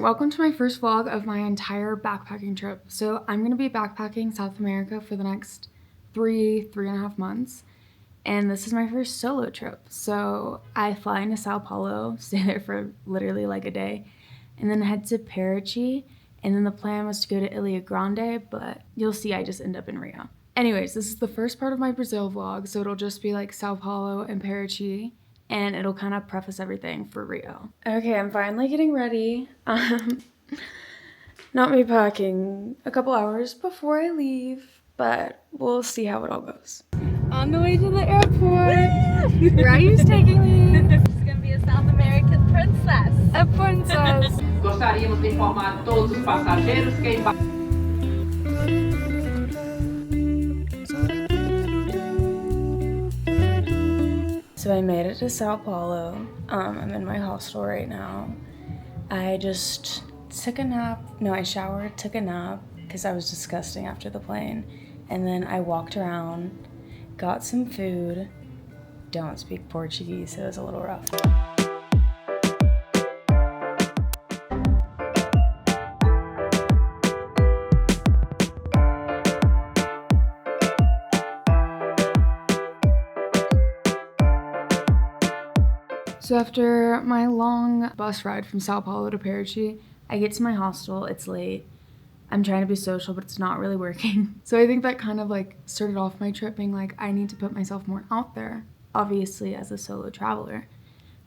welcome to my first vlog of my entire backpacking trip. So I'm gonna be backpacking South America for the next three and a half months. And this is my first solo trip. So I fly into Sao Paulo, stay there for literally like a day, and then head to Parachi. And then the plan was to go to Ilha Grande, but you'll see I just end up in Rio. Anyways, this is the first part of my Brazil vlog, so it'll just be like Sao Paulo and Parachi, and it'll kind of preface everything for Rio. Okay, I'm finally getting ready. Not me packing a couple hours before I leave, but we'll see how it all goes. On the way to the airport. Ryu's taking me. She's gonna be a South American princess. A princess. Gostaríamos de informar todos os passageiros que So I made it to Sao Paulo. I'm in my hostel right now. I just took a nap. No, I showered, took a nap because I was disgusting after the plane. And then I walked around, got some food. Don't speak Portuguese, so it was a little rough. So after my long bus ride from Sao Paulo to Parachi, I get to my hostel, it's late. I'm trying to be social, but it's not really working. So I think that kind of like started off my trip being like, I need to put myself more out there, obviously as a solo traveler.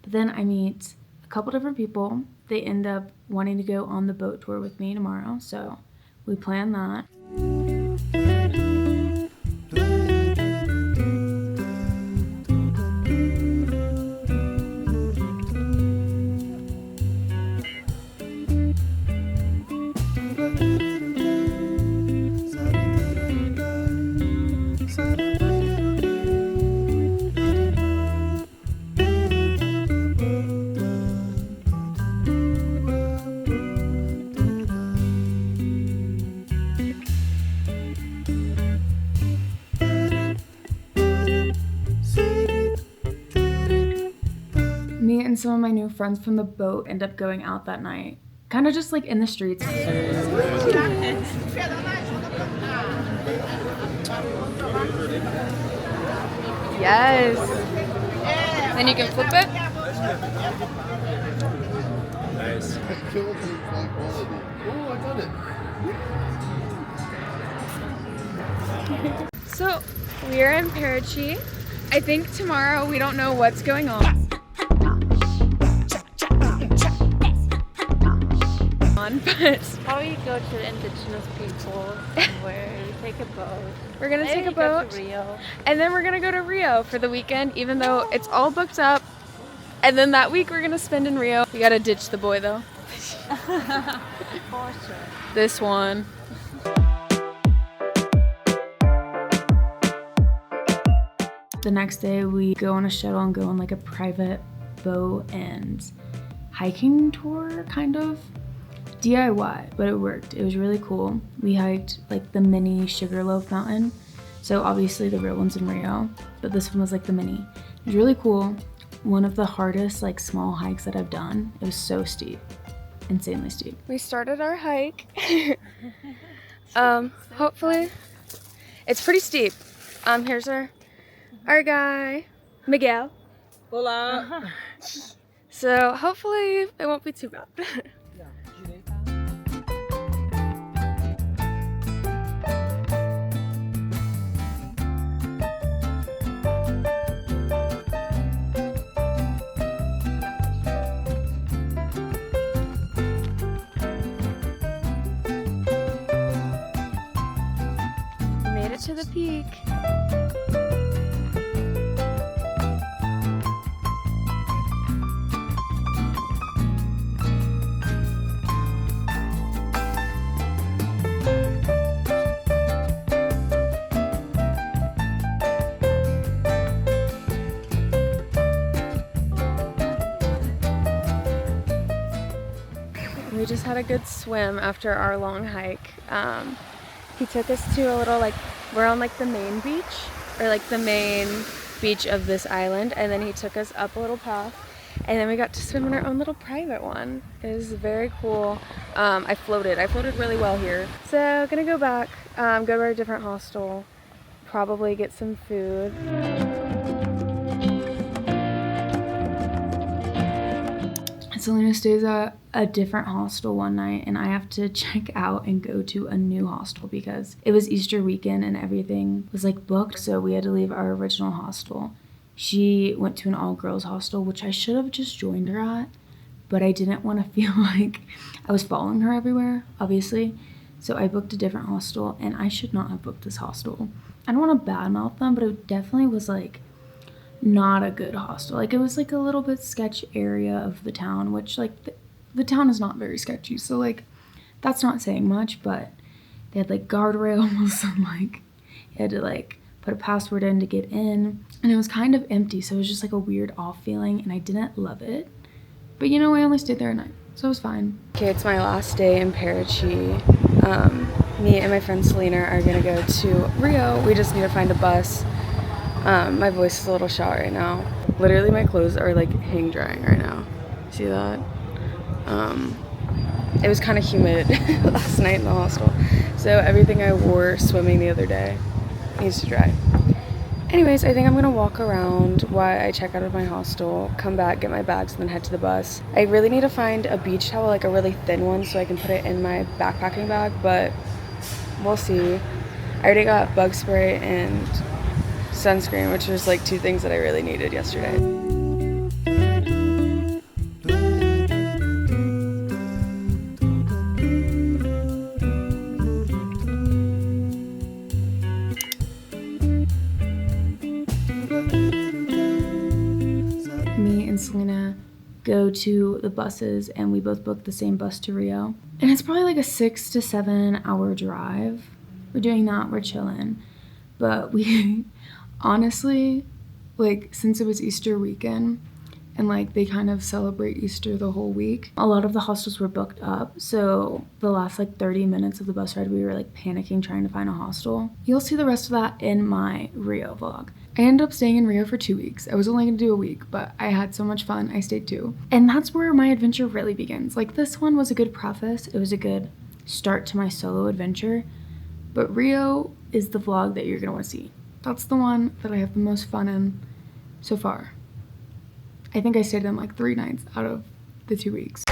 But then I meet a couple different people. They end up wanting to go on the boat tour with me tomorrow, so we plan that. Me and some of my new friends from the boat end up going out that night. Kind of just like in the streets. Yes. Then you can flip it. Nice. Oh, I got it. So we are in Parachi. I think tomorrow we don't know what's going on. But Probably go to the indigenous people somewhere. Take a boat. we're gonna Maybe take a go boat to Rio. and then we're gonna go to Rio for the weekend, even though it's all booked up. And then that week we're gonna spend in Rio. We gotta ditch the boy though. For sure. This one. The next day we go on a shuttle and go on like a private boat and hiking tour, kind of. DIY, but it worked. It was really cool. We hiked like the mini Sugarloaf Mountain. So obviously the real one's in Rio, but this one was like the mini. It was really cool. One of the hardest like small hikes that I've done. It was so steep, insanely steep. We started our hike. Hopefully, it's pretty steep. Here's our guy, Miguel. Olá. So hopefully it won't be too bad. Made it to the peak. We just had a good swim after our long hike. He took us to a little, like, we're on like the main beach, or like the main beach of this island, and then he took us up a little path And then we got to swim in our own little private one. It was very cool. I floated really well here. So gonna go back, go to our different hostel, probably get some food. Selena stays at a different hostel one night, and I have to check out and go to a new hostel because it was Easter weekend and everything was like booked, so we had to leave our original hostel. She went to an all-girls hostel, which I should have just joined her at, but I didn't want to feel like I was following her everywhere, obviously. So I booked a different hostel, and I should not have booked this hostel. I don't want to badmouth them, but it definitely was like not a good hostel. Like, it was like a little bit sketch area of the town, which like the town is not very sketchy, so like that's not saying much, but they had like guardrails and like you had to like put a password in to get in, and it was kind of empty, so it was just like a weird off feeling, and I didn't love it. But you know, I only stayed there a night, so it was fine. Okay, it's my last day in Parachi. Me and my friend Selena are gonna go to Rio. We just need to find a bus. My voice is a little shot right now. Literally my clothes are like hang drying right now. See that? It was kind of humid last night in the hostel, so everything I wore swimming the other day needs to dry. Anyways, I think I'm gonna walk around while I check out of my hostel, come back, get my bags, and then head to the bus. I really need to find a beach towel, like a really thin one, so I can put it in my backpacking bag, but we'll see. I already got bug spray and sunscreen, which was like 2 things that I really needed yesterday. Me and Selena go to the buses, and we both booked the same bus to Rio. And it's probably like a 6 to 7 hour drive. We're doing that, we're chilling. But we honestly, like, since it was Easter weekend and like they kind of celebrate Easter the whole week, a lot of the hostels were booked up, so the last like 30 minutes of the bus ride we were like panicking trying to find a hostel. You'll see the rest of that in my Rio vlog. I ended up staying in Rio for 2 weeks. I was only gonna do a week, but I had so much fun, I stayed 2. And that's where my adventure really begins. Like, this one was a good preface, it was a good start to my solo adventure, but Rio is the vlog that you're gonna wanna see. That's the one that I have the most fun in so far. I think I stayed in like 3 nights out of the 2 weeks.